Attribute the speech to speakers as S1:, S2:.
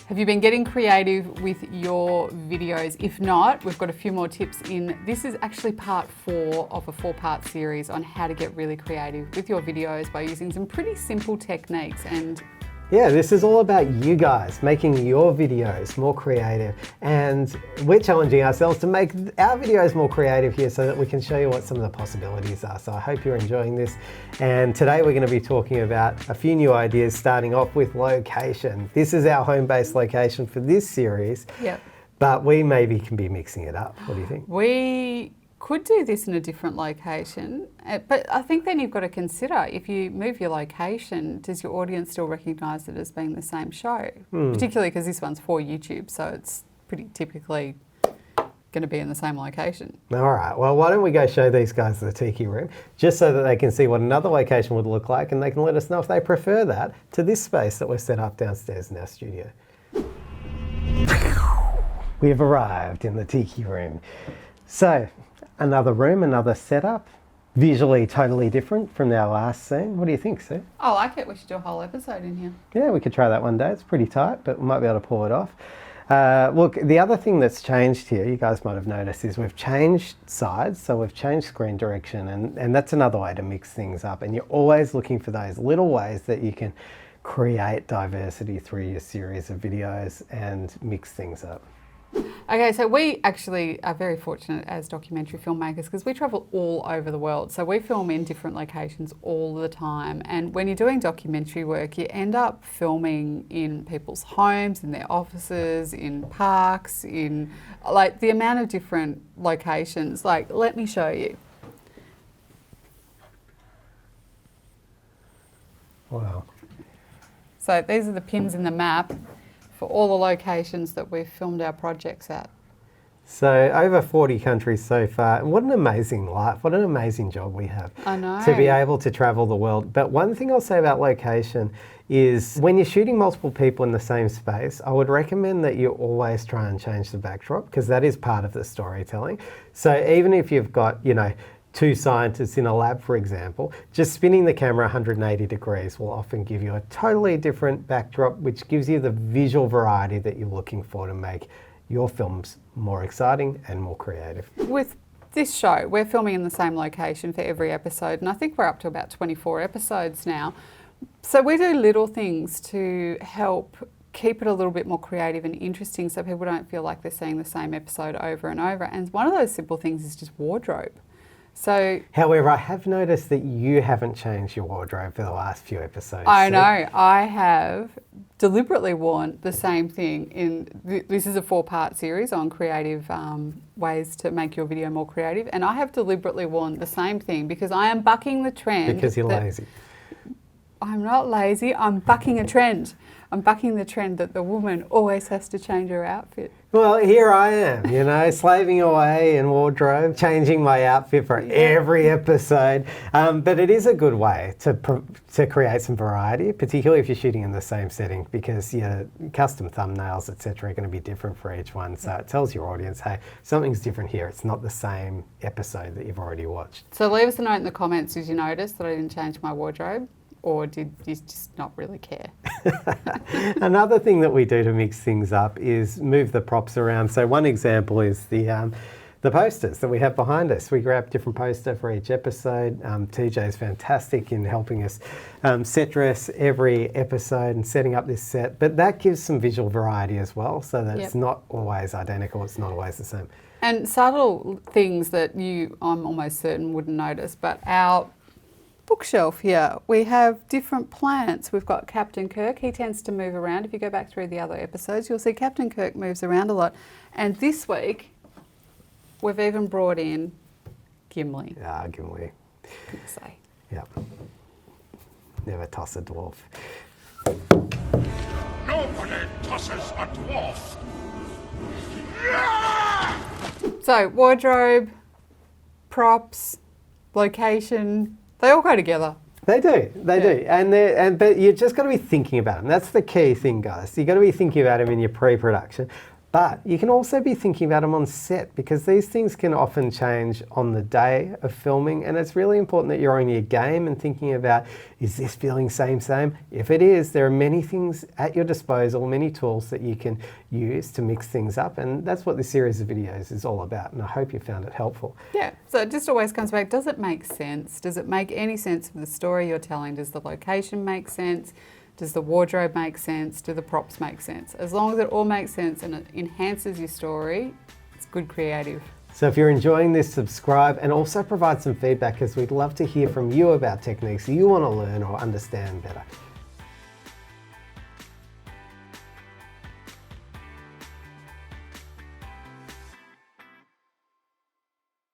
S1: Have you been getting creative with your videos? If not, we've got a few more tips in. This is actually part 4 of a 4-part series on how to get really creative with your videos by using some pretty simple techniques. And
S2: yeah, this is all about you guys making your videos more creative, and we're challenging ourselves to make our videos more creative here so that we can show you what some of the possibilities are. So I hope you're enjoying this, and today we're going to be talking about a few new ideas, starting off with location. This is our home-based location for this series,
S1: yep.
S2: But we maybe can be mixing it up. What do you think?
S1: We could do this in a different location, but I think then you've got to consider, if you move your location, does your audience still recognise it as being the same show? Particularly because this one's for YouTube, so it's pretty typically going to be in the same location.
S2: All right, well, why don't we go show these guys the tiki room, just so that they can see what another location would look like, and they can let us know if they prefer that to this space that we've set up downstairs in our studio. We have arrived in the tiki room. So, another room, another setup, visually totally different from our last scene. What do you think, Sue?
S1: I like it. We should do a whole episode in here.
S2: Yeah, we could try that one day. It's pretty tight, but we might be able to pull it off. Look, the other thing that's changed here, you guys might have noticed, is we've changed sides, so we've changed screen direction, and that's another way to mix things up. And you're always looking for those little ways that you can create diversity through your series of videos and mix things up.
S1: Okay, so we actually are very fortunate as documentary filmmakers because we travel all over the world. So we film in different locations all the time. And when you're doing documentary work, you end up filming in people's homes, in their offices, in parks, in like the amount of different locations. Like, let me show you.
S2: Wow.
S1: So these are the pins in the map for all the locations that we've filmed our projects at.
S2: So over 40 countries so far. What an amazing life. What an amazing job we have.
S1: I know.
S2: To be able to travel the world. But one thing I'll say about location is when you're shooting multiple people in the same space, I would recommend that you always try and change the backdrop, because that is part of the storytelling. So even if you've got, 2 scientists in a lab, for example, just spinning the camera 180 degrees will often give you a totally different backdrop, which gives you the visual variety that you're looking for to make your films more exciting and more creative.
S1: With this show, we're filming in the same location for every episode, and I think we're up to about 24 episodes now. So we do little things to help keep it a little bit more creative and interesting so people don't feel like they're seeing the same episode over and over. And one of those simple things is just wardrobe. So,
S2: however, I have noticed that you haven't changed your wardrobe for the last few episodes.
S1: I know. I have deliberately worn the same thing. This is a 4-part series on creative ways to make your video more creative, and I have deliberately worn the same thing because I am bucking the trend.
S2: Because you're lazy.
S1: I'm not lazy. I'm bucking a trend. I'm bucking the trend that the woman always has to change her outfit.
S2: Well, here I am, slaving away in wardrobe, changing my outfit for every episode. But it is a good way to create some variety, particularly if you're shooting in the same setting, because your custom thumbnails, etc., are going to be different for each one. So it tells your audience, hey, something's different here. It's not the same episode that you've already watched.
S1: So leave us a note in the comments. Did you notice that I didn't change my wardrobe? Or did you just not really care?
S2: Another thing that we do to mix things up is move the props around. So one example is the posters that we have behind us. We grab a different poster for each episode. TJ is fantastic in helping us set dress every episode and setting up this set. But that gives some visual variety as well, so that it's not always identical, it's not always the same.
S1: And subtle things that I'm almost certain wouldn't notice, but our bookshelf here, we have different plants. We've got Captain Kirk. He tends to move around. If you go back through the other episodes, you'll see Captain Kirk moves around a lot. And this week, we've even brought in Gimli.
S2: Ah, Gimli.
S1: Good to say.
S2: Yep. Never toss a dwarf.
S3: Nobody tosses a dwarf.
S1: So, wardrobe, props, location, they all go together.
S2: They do, but you just got to be thinking about them. That's the key thing, guys. You got to be thinking about them in your pre-production. But you can also be thinking about them on set, because these things can often change on the day of filming, and it's really important that you're on your game and thinking about, is this feeling same? If it is, there are many things at your disposal, many tools that you can use to mix things up, and that's what this series of videos is all about, and I hope you found it helpful.
S1: Yeah, so it just always comes back, does it make sense? Does it make any sense for the story you're telling? Does the location make sense? Does the wardrobe make sense? Do the props make sense? As long as it all makes sense and it enhances your story, it's good creative.
S2: So if you're enjoying this, subscribe and also provide some feedback, as we'd love to hear from you about techniques you want to learn or understand better.